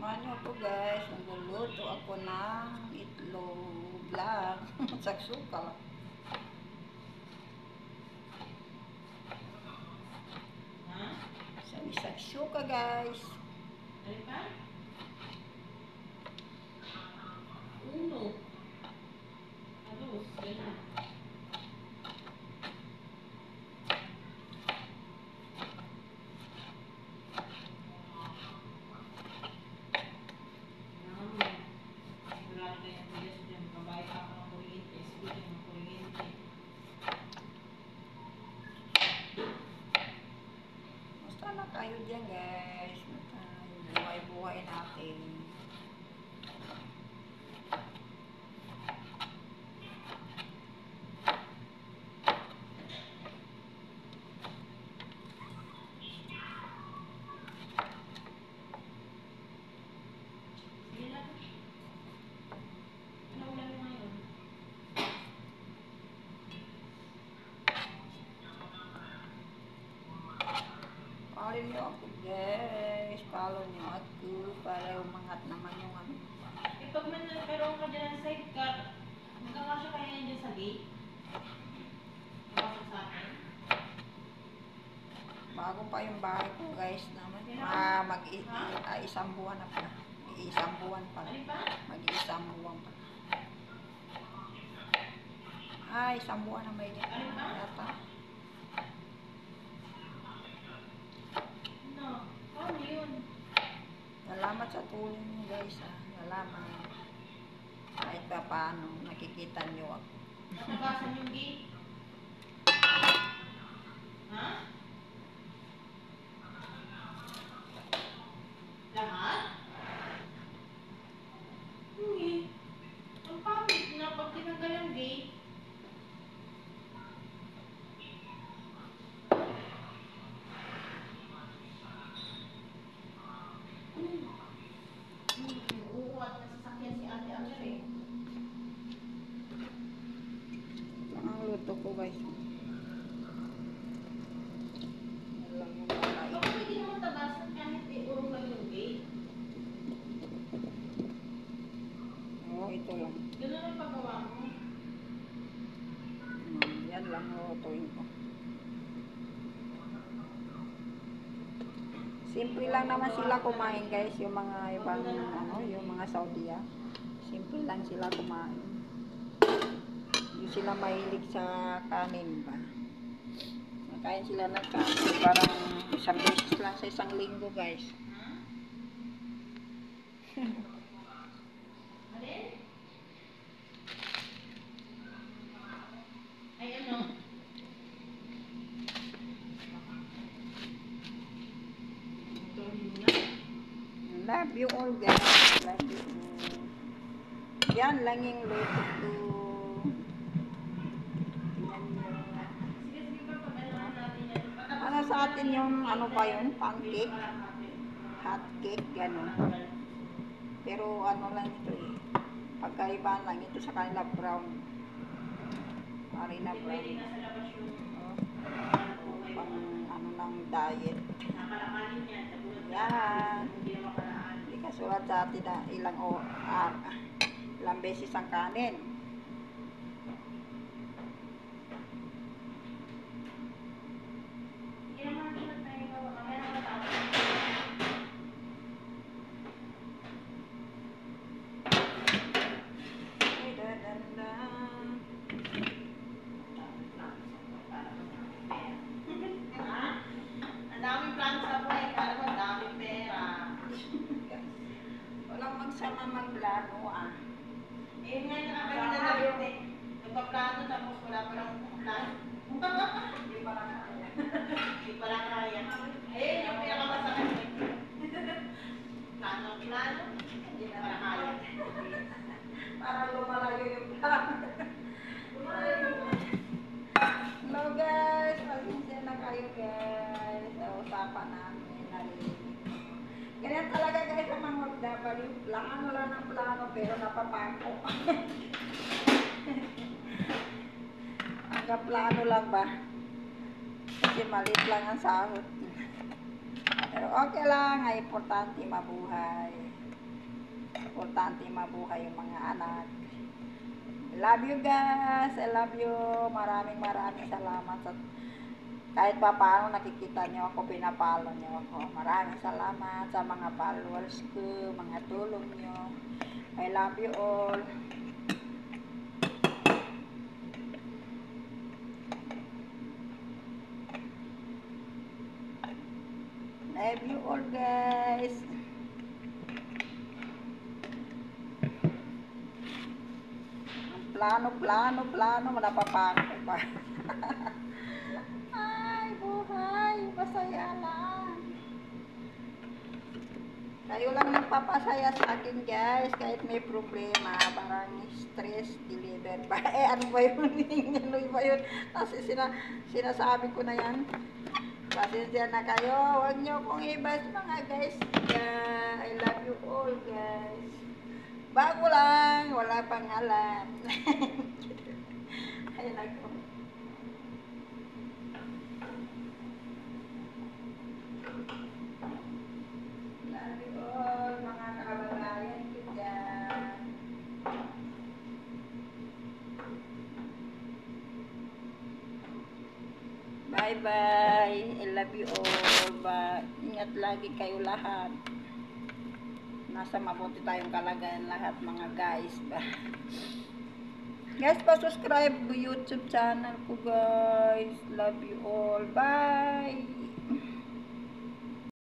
Samahan niyo ako guys, nagluluto ako ng itlog lang. Saksuka. Saksuka guys. Ano pa? Uno. Dos. Ganun. Basta na kayo dyan guys. Buhay-buhay natin. Follow nyo ako guys. Follow nyo ako para umangat naman yung ano. Pag nagkaroon ka dyan ng sidecar, magkakasya kaya yan dyan sa gate? Makasya sa akin? Bago pa yung bahay ko guys naman. Isang buwan na pa. Isang buwan pa. Ano pa? Mag-iisang buwan pa. Ay, isang buwan na may yata. Paano yun? Salamat sa tulong nyo guys ha. Salamat. Kahit pa paano, nakikita nyo ako. Natabasan yung gate? Ha? Lahat? Hindi. Ang pangit na pag tinanggal ang gate. Uuwat na sasakyan si Ate Amer eh. Ang luto ko guys. Yan lang yung balay. Baka pwede naman tabasan kahit urong lang yung gate. Oo, ito lang. Ganun ang paggawa mo. Yan lang lutuin ko. Simple lang naman sila kumain guys, yung mga ibang yung mga Saudi. Simple lang sila kumain. Hindi sila mahilig sa kanin ba. Makain sila ng kanin, parang isang beses lang sa isang linggo guys. Alin? Ay ano? Love you all guys. Love you all. Yan lang yung luto ko. Tingnan nyo. Sige pa, pag-alaman natin yan. Ano sa atin yung ano pa yun? Pancake? Hot cake? Gano'n. Pero ano lang ito eh. Pagkaibaan lang ito sa kanila brown. Harina brown. Pwede na sa labas yung Pang ano lang diet. nakalakanin yan. Yan. Hindi na makalaan. Hindi kasulat sa atin na ilang beses ang kanin. Hindi naman natin tayo. Mamaya na matapos. Ang daming plano sa buhay. Kala ko ang daming pera. Walang magsama magplano ah. Eh, ngayon nakakita na yun eh. Nagpa-plano tapos wala pa lang plano. Hindi pa lang kaya. Hindi pala kaya. Eh, yung pinakamasakit eh. Plano. Hindi na pala kaya. Para lumalayo yung plano. Hello guys, pasensya na kayo guys. Sa usapan namin, narinig. Ganyan talaga guys ang mga OFW. Plano lang ng plano pero napapako. Hanggang plano lang ba? Kasi maliit lang ang sahod. Pero okay lang, ay importante mabuhay. Importante mabuhay yung mga anak. I love you guys. I love you. Maraming salamat sa kahit pa paano nakikita nyo ako, pinapalo nyo ako. Maraming salamat sa mga followers ko, mga tulong nyo. I love you all. Love you all guys. Plano, napapako pa. Ay, buhay, masaya lang. Kayo lang nagpapasaya sa akin guys, kahit may problema, parang stress deliver ba? Ano ba yun? Ano ba yun? Kasi sinasabi ko na yan. Pasensya na kayo, huwag nyo kong ibas mga guys. Yeah, I love you all guys. Bago lang, wala pang alam. Ayun ako. Love you all, mga kababayan ko dyan. Bye-bye. I love you all. Ingat lagi kayo lahat. Nasa mabuti tayong kalagayan lahat mga guys ba. Guys, pa-subscribe ko YouTube channel ko guys. Love you all. Bye.